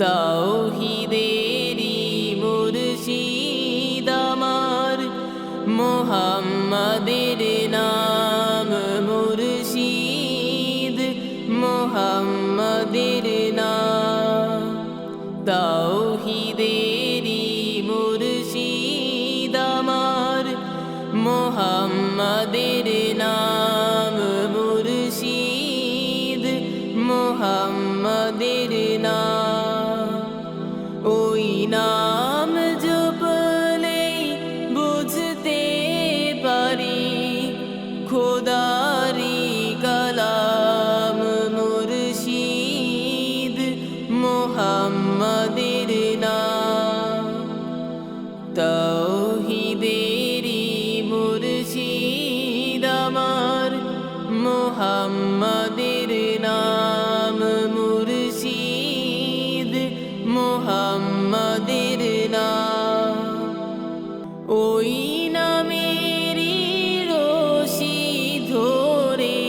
তাওহীদেরি মুর্শিদ আমার, মুহাম্মাদের নাম মুর্শিদ, মুহাম্মাদের নাম। তাওহীদেরি মুর্শিদ আমার, মুহাম্মাদের নাম মুর্শিদ, মুহাম্মাদের নাম। ওই নাম জপলেই বুঝতে পারি খোদারি কালাম মুর্শিদ, মুহাম্মাদের নাম। তাওহীদেরি মুর্শিদ আমার, মুহাম্মাদের নাম মুর্শিদ, মুহাম্মাদের নাম। ওই নামেরই রশি ধরে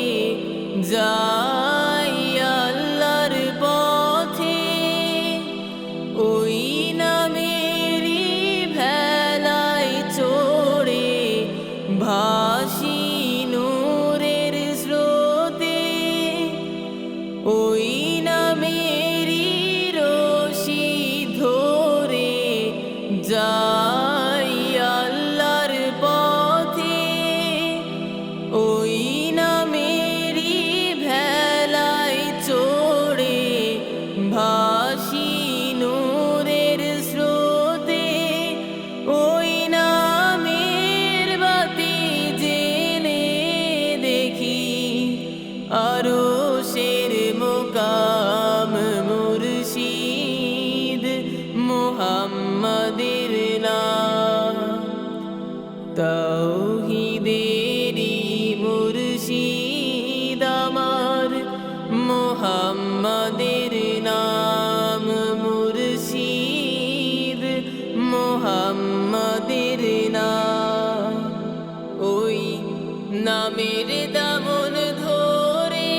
যাই আল্লাহর পথে, ওই নামেরই ভেলায় চড়ে ভাসি নূরের স্রোতে, ওই নামেরই রশি ধরে যাই আল্লাহর পথে, ওই নামেরই ভেলায় চড়ে ভাসি নূরের স্রোতে, ওই নামের বাতি জেলে দেখি আরশের মুকাম মুর্শিদ, মুহাম্মাদের নাম। তাওহীদেরি মুর্শিদ আমার, মুহাম্মাদের নাম মুর্শিদ, মুহাম্মাদের নাম। ওই নামের দামন ধরে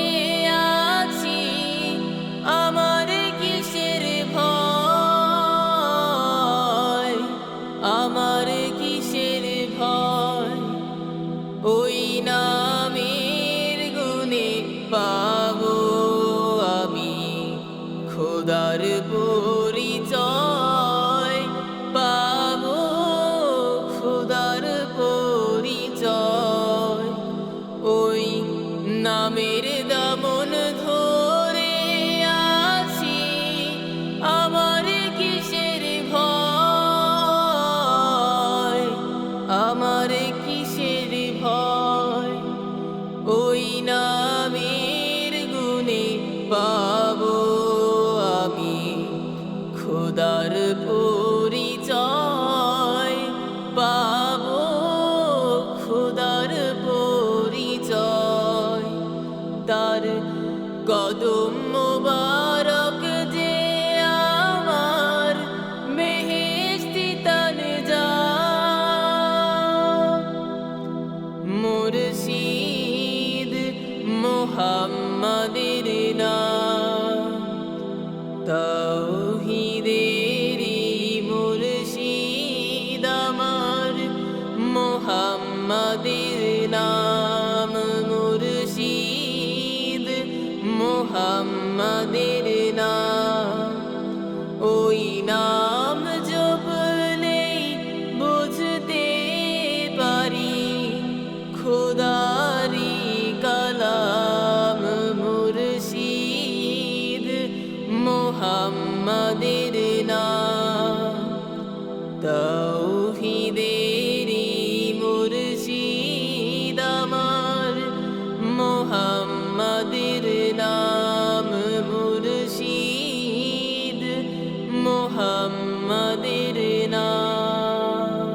আছি, আমার কিসের ভয়, আমার কিসের ভয়। ওই নামের গুণে পাবো আমি খোদার পরিচয়, পাবো খোদার পরিচয়। ওই নামের দামন ধরে আছি, আমার কিসের ভয়, আমার কিসের ভয়। ওই নামের গুণে পাবো আমি খোদার পরিচয়, পাবো খোদার পরিচয়। তার কদম মোবারক যে আমার বেহেশতি তানজা, মুর্শিদ মুহাম্মাদের নাম। তাওহীদেরি মুর্শিদ আমার, মুহাম্মাদের নাম মুর্শিদ, মুহাম্মাদের নাম। ওই নাম জপলেই বুঝতে পারি খোদারি কালাম মুর্শিদ, মুহাম্মাদের নাম। তাওহীদেরি মুর্শিদ আমার, মুহাম্মাদের নাম মুর্শিদ, মুহাম্মাদের নাম।